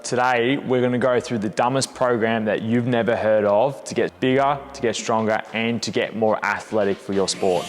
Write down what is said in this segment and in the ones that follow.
Today, we're going to go through the dumbest program that you've never heard of to get bigger, to get stronger, and to get more athletic for your sport.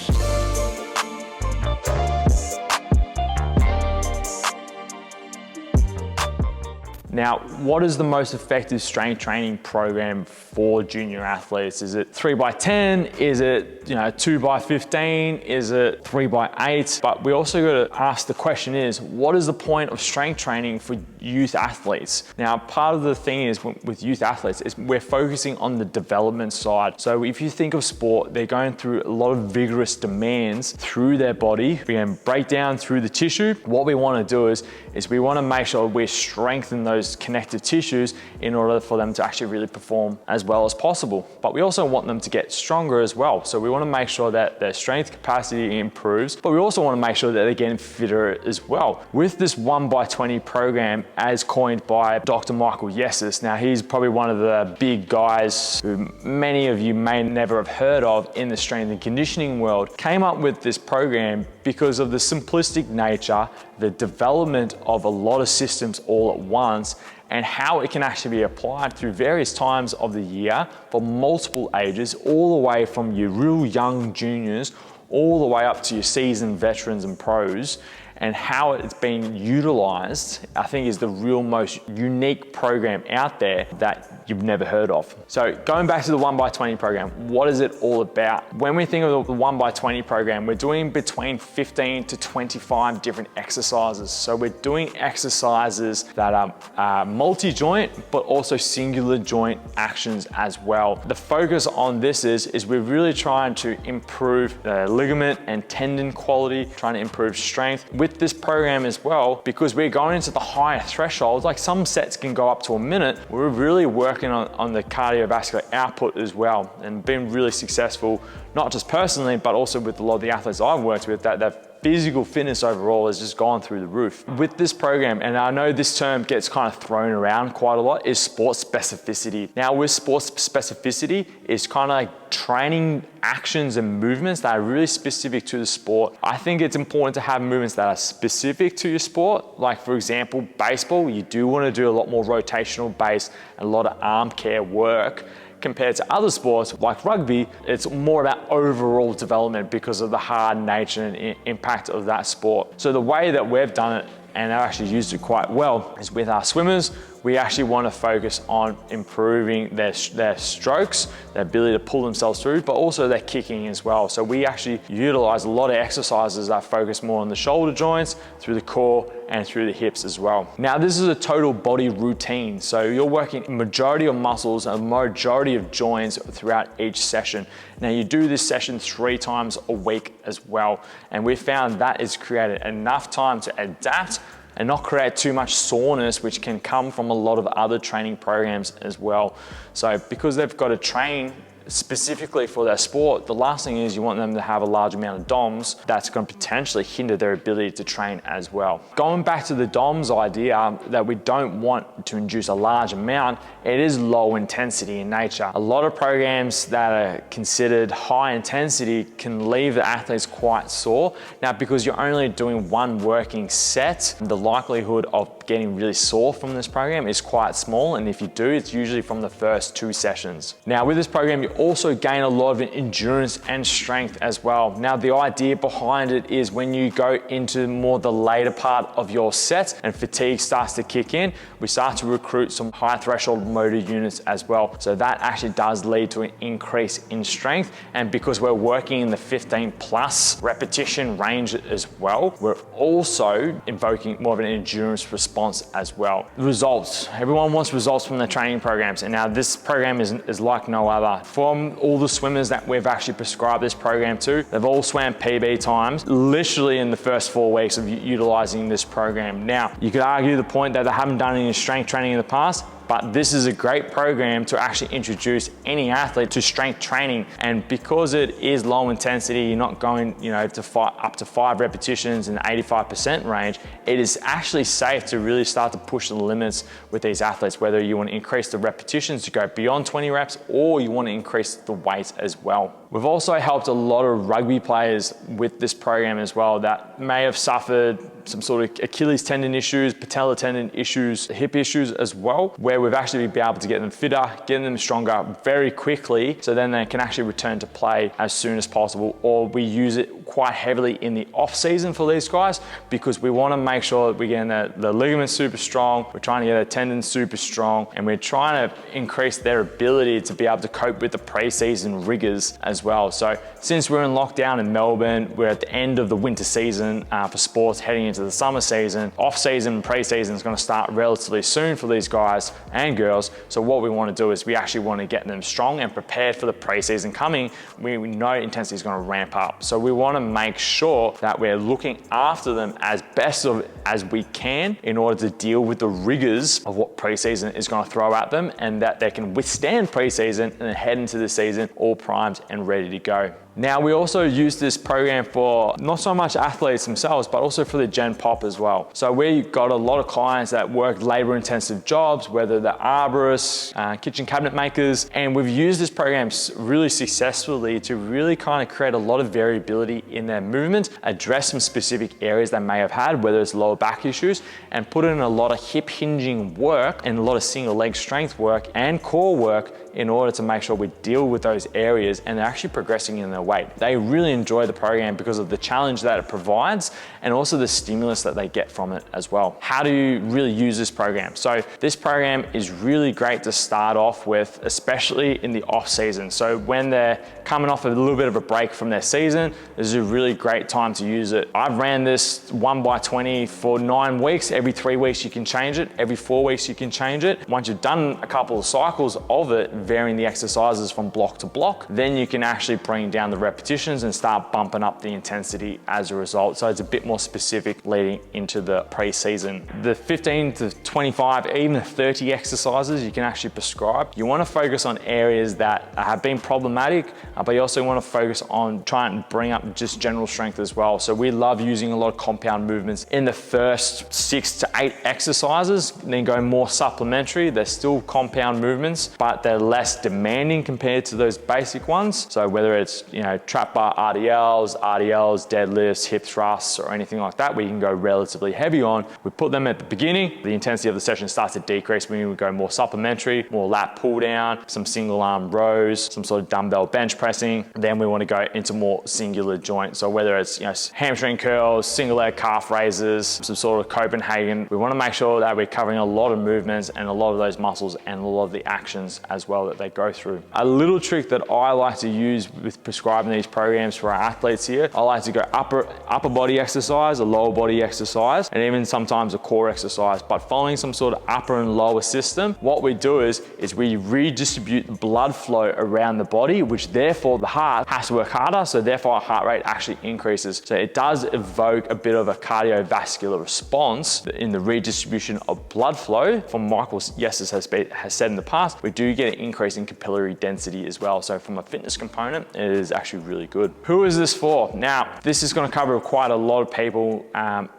Now, what is the most effective strength training program for junior athletes? Is it 3x10? Is it 2x15? Is it 3x8? But we also got to ask the question is, what is the point of strength training for youth athletes? Now, part of the thing is with youth athletes is we're focusing on the development side. So if you think of sport, they're going through a lot of vigorous demands through their body. We can break down through the tissue. What we want to do is we want to make sure we strengthen those connective tissues in order for them to actually really perform as well as possible. But we also want them to get stronger as well. So we want to make sure that their strength capacity improves, but we also want to make sure that they're getting fitter as well. With this 1x20 program, as coined by Dr. Michael Yessis, now he's probably one of the big guys who many of you may never have heard of in the strength and conditioning world, came up with this program because of the simplistic nature, the development of a lot of systems all at once, and how it can actually be applied through various times of the year for multiple ages, all the way from your real young juniors, all the way up to your seasoned veterans and pros. And how it's being utilized, I think, is the real most unique program out there that you've never heard of. So going back to the 1x20 program, what is it all about? When we think of the 1x20 program, we're doing between 15 to 25 different exercises. So we're doing exercises that are multi-joint, but also singular joint actions as well. The focus on this is we're really trying to improve ligament and tendon quality, trying to improve strength. With this program as well, because we're going into the higher thresholds, like some sets can go up to a minute, we're really working on the cardiovascular output as well, and been really successful, not just personally, but also with a lot of the athletes I've worked with, that physical fitness overall has just gone through the roof. With this program, and I know this term gets kind of thrown around quite a lot, is sports specificity. Now with sports specificity, it's kind of like training actions and movements that are really specific to the sport. I think it's important to have movements that are specific to your sport. Like for example, baseball, you do want to do a lot more rotational base and a lot of arm care work. Compared to other sports like rugby, it's more about overall development because of the hard nature and impact of that sport. So the way that we've done it, and I've actually used it quite well, is with our swimmers, we actually want to focus on improving their strokes, their ability to pull themselves through, but also their kicking as well. So we actually utilize a lot of exercises that focus more on the shoulder joints, through the core, and through the hips as well. Now this is a total body routine. So you're working a majority of muscles and a majority of joints throughout each session. Now you do this session 3 times a week as well. And we found that has created enough time to adapt and not create too much soreness, which can come from a lot of other training programs as well. So because they've got to train specifically for their sport, the last thing is you want them to have a large amount of DOMs that's going to potentially hinder their ability to train as well. Going back to the DOMs idea that we don't want to induce a large amount, it is low intensity in nature. A lot of programs that are considered high intensity can leave the athletes quite sore. Now, because you're only doing one working set, the likelihood of getting really sore from this program is quite small, and if you do, it's usually from the first 2 sessions. Now with this program, you also gain a lot of endurance and strength as well. Now the idea behind it is when you go into more the later part of your set and fatigue starts to kick in, we start to recruit some high threshold motor units as well. So that actually does lead to an increase in strength, and because we're working in the 15+ repetition range as well, we're also invoking more of an endurance response as well. Results. Everyone wants results from their training programs, and now this program is like no other. From all the swimmers that we've actually prescribed this program to, they've all swam PB times literally in the first 4 weeks of utilizing this program. Now, you could argue the point that they haven't done any strength training in the past, but this is a great program to actually introduce any athlete to strength training. And because it is low intensity, you're not going to up to 5 repetitions in the 85% range, it is actually safe to really start to push the limits with these athletes, whether you want to increase the repetitions to go beyond 20 reps or you want to increase the weight as well. We've also helped a lot of rugby players with this program as well that may have suffered some sort of Achilles tendon issues, patella tendon issues, hip issues as well, where we've actually been able to get them fitter, getting them stronger very quickly, so then they can actually return to play as soon as possible. Or we use it quite heavily in the off season for these guys, because we want to make sure that we're getting the ligaments super strong, we're trying to get their tendons super strong, and we're trying to increase their ability to be able to cope with the pre-season rigors as well. So since we're in lockdown in Melbourne, we're at the end of the winter season for sports, heading into the summer season. Off season and pre-season is going to start relatively soon for these guys and girls. So what we want to do is we actually want to get them strong and prepared for the pre-season coming. We know intensity is going to ramp up. So we want to make sure that we're looking after them as best as we can in order to deal with the rigors of what pre-season is going to throw at them, and that they can withstand pre-season and then head into the season all primed and ready to go. Now, we also use this program for not so much athletes themselves, but also for the Gen Pop as well. So we've got a lot of clients that work labor-intensive jobs, whether they're arborists, kitchen cabinet makers, and we've used this program really successfully to really kind of create a lot of variability in their movement, address some specific areas they may have had, whether it's lower back issues, and put in a lot of hip hinging work and a lot of single leg strength work and core work in order to make sure we deal with those areas and they're actually progressing in their weight. They really enjoy the program because of the challenge that it provides and also the stimulus that they get from it as well. How do you really use this program? So this program is really great to start off with, especially in the off season. So when they're coming off a little bit of a break from their season, this is a really great time to use it. I've ran this 1x20 for 9 weeks. Every 3 weeks you can change it. Every 4 weeks you can change it. Once you've done a couple of cycles of it, varying the exercises from block to block, then you can actually bring down the repetitions and start bumping up the intensity as a result. So it's a bit more specific leading into the pre-season. The 15 to 25, even 30 exercises you can actually prescribe. You want to focus on areas that have been problematic, but you also want to focus on trying to bring up just general strength as well. So we love using a lot of compound movements in the first 6 to 8 exercises, then go more supplementary. They're still compound movements, but they're less demanding compared to those basic ones. So whether it's, trap bar RDLs, deadlifts, hip thrusts, or anything like that, we can go relatively heavy on. We put them at the beginning. The intensity of the session starts to decrease when we go more supplementary, more lat pull down, some single arm rows, some sort of dumbbell bench pressing. Then we want to go into more singular joint. So whether it's, hamstring curls, single leg calf raises, some sort of Copenhagen, we want to make sure that we're covering a lot of movements and a lot of those muscles and a lot of the actions as well that they go through. A little trick that I like to use with prescribing these programs for our athletes here, I like to go upper body exercise, a lower body exercise, and even sometimes a core exercise, but following some sort of upper and lower system. What we do is we redistribute blood flow around the body, which therefore the heart has to work harder, so therefore our heart rate actually increases. So it does evoke a bit of a cardiovascular response in the redistribution of blood flow. From Michael Yesses has said in the past, we do get an increase in capillary density as well. So from a fitness component, it is actually really good. Who is this for? Now, this is going to cover quite a lot of people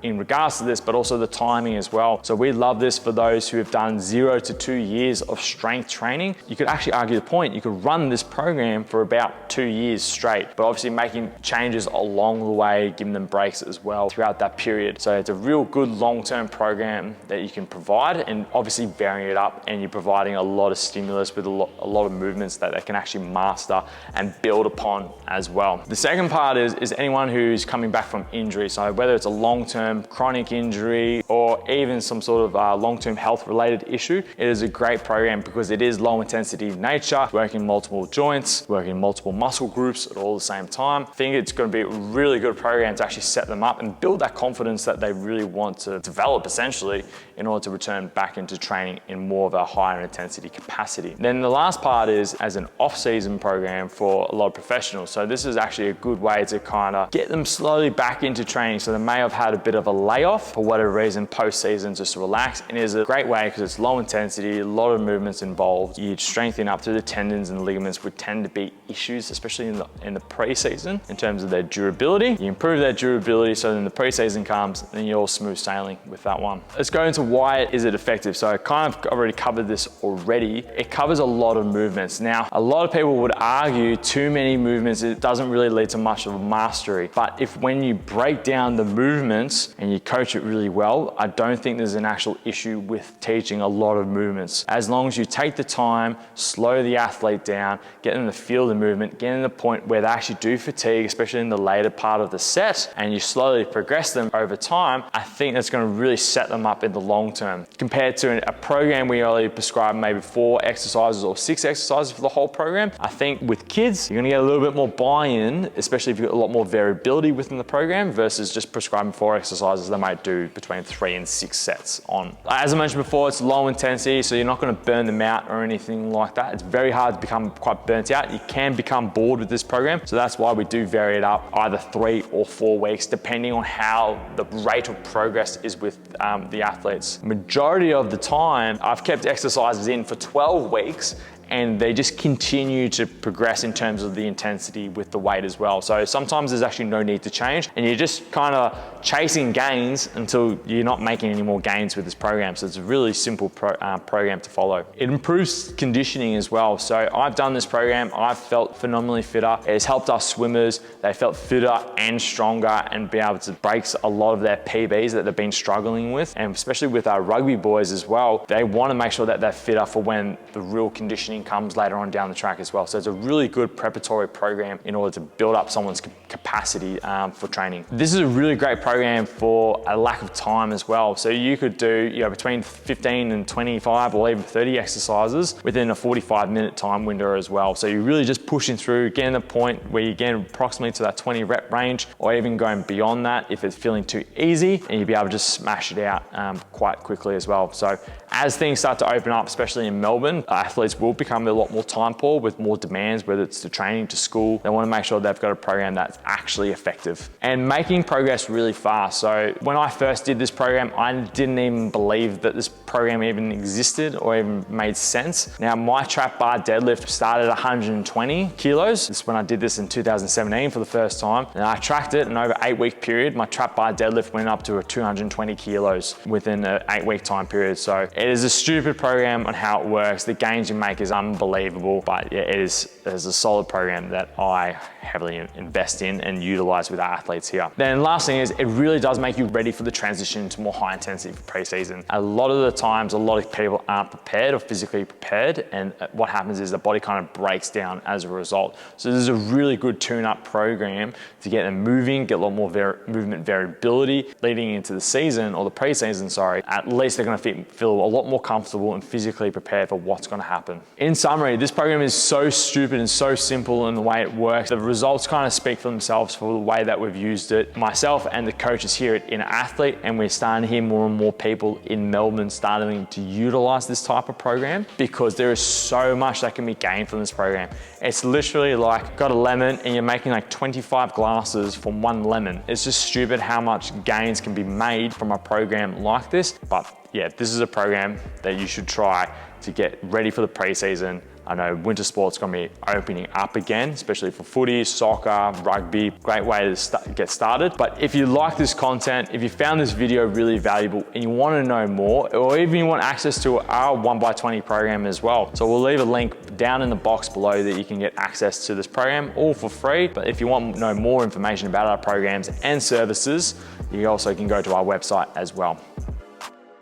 in regards to this, but also the timing as well. So we love this for those who have done 0 to 2 years of strength training. You could actually argue the point, you could run this program for about 2 years straight, but obviously making changes along the way, giving them breaks as well throughout that period. So it's a real good long-term program that you can provide, and obviously varying it up, and you're providing a lot of stimulus with a lot of movements that they can actually master and build upon as well. The second part is anyone who's coming back from injury. So whether it's a long-term chronic injury or even some sort of long-term health related issue, it is a great program because it is low intensity in nature, working multiple joints, working multiple muscle groups at all the same time. I think it's going to be a really good program to actually set them up and build that confidence that they really want to develop essentially in order to return back into training in more of a higher intensity capacity. Then the last part is as an off-season program for a lot of professionals. So this is actually a good way to kind of get them slowly back into training. So they may have had a bit of a layoff for whatever reason post-season just to relax, and it is a great way because it's low intensity, a lot of movements involved. You strengthen up through the tendons and ligaments, which tend to be issues, especially in the pre-season in terms of their durability. You improve their durability so then the pre-season comes, then you're all smooth sailing with that one. Let's go into why is it effective. So I kind of already covered this already. It covers a lot of movements. Now, a lot of people would argue too many movements movements, it doesn't really lead to much of a mastery. But if when you break down the movements and you coach it really well, I don't think there's an actual issue with teaching a lot of movements. As long as you take the time, slow the athlete down, get them to feel the movement, get them to the point where they actually do fatigue, especially in the later part of the set, and you slowly progress them over time, I think that's going to really set them up in the long term. Compared to a program we only prescribe maybe 4 exercises or 6 exercises for the whole program, I think with kids, you're going to get a little bit more buy-in, especially if you've got a lot more variability within the program versus just prescribing 4 exercises they might do between 3 and 6 sets on. As I mentioned before, it's low intensity, so you're not going to burn them out or anything like that. It's very hard to become quite burnt out. You can become bored with this program, so that's why we do vary it up either 3 or 4 weeks, depending on how the rate of progress is with the athletes. Majority of the time, I've kept exercises in for 12 weeks and they just continue to progress in terms of the intensity with the weight as well. So sometimes there's actually no need to change and you're just kind of chasing gains until you're not making any more gains with this program. So it's a really simple program to follow. It improves conditioning as well. So I've done this program, I've felt phenomenally fitter. It has helped our swimmers. They felt fitter and stronger and be able to break a lot of their PBs that they've been struggling with. And especially with our rugby boys as well, they want to make sure that they're fitter for when the real conditioning comes later on down the track as well. So it's a really good preparatory program in order to build up someone's capacity for training. This is a really great program for a lack of time as well. So you could do between 15 and 25 or even 30 exercises within a 45-minute time window as well. So you're really just pushing through, getting the point where you get approximately to that 20 rep range or even going beyond that if it's feeling too easy, and you'll be able to just smash it out quite quickly as well. So as things start to open up, especially in Melbourne, athletes will become a lot more time poor with more demands, whether it's to training, to school. They want to make sure they've got a program that's actually effective and making progress really fast. So when I first did this program, I didn't even believe that this program even existed or even made sense. Now my trap bar deadlift started at 120 kilos. This is when I did this in 2017 for the first time. And I tracked it, and over an 8-week period, my trap bar deadlift went up to a 220 kilos within an 8-week time period. So it is a stupid program on how it works. The gains you make is unbelievable, but yeah, it is a solid program that I heavily invest in and utilize with our athletes here. Then last thing is, it really does make you ready for the transition to more high intensity for pre-season. A lot of the times, a lot of people aren't prepared or physically prepared, and what happens is the body kind of breaks down as a result. So this is a really good tune-up program to get them moving, get a lot more movement variability leading into the season, or the pre-season, sorry. At least they're going to feel a lot more comfortable and physically prepared for what's going to happen. In summary, this program is so stupid and so simple in the way it works. The results kind of speak for themselves for the way that we've used it. Myself and the coaches here at Inner Athlete, and we're starting to hear more and more people in Melbourne starting to utilize this type of program because there is so much that can be gained from this program. It's literally like, got a lemon and you're making like 25 glasses from one lemon. It's just stupid how much gains can be made from a program like this. But yeah, this is a program that you should try to get ready for the pre-season. I know winter sport's gonna be opening up again, especially for footy, soccer, rugby. Great way to get started. But if you like this content, if you found this video really valuable and you wanna know more, or even you want access to our 1x20 program as well. So we'll leave a link down in the box below that you can get access to this program, all for free. But if you want to know more information about our programs and services, you also can go to our website as well.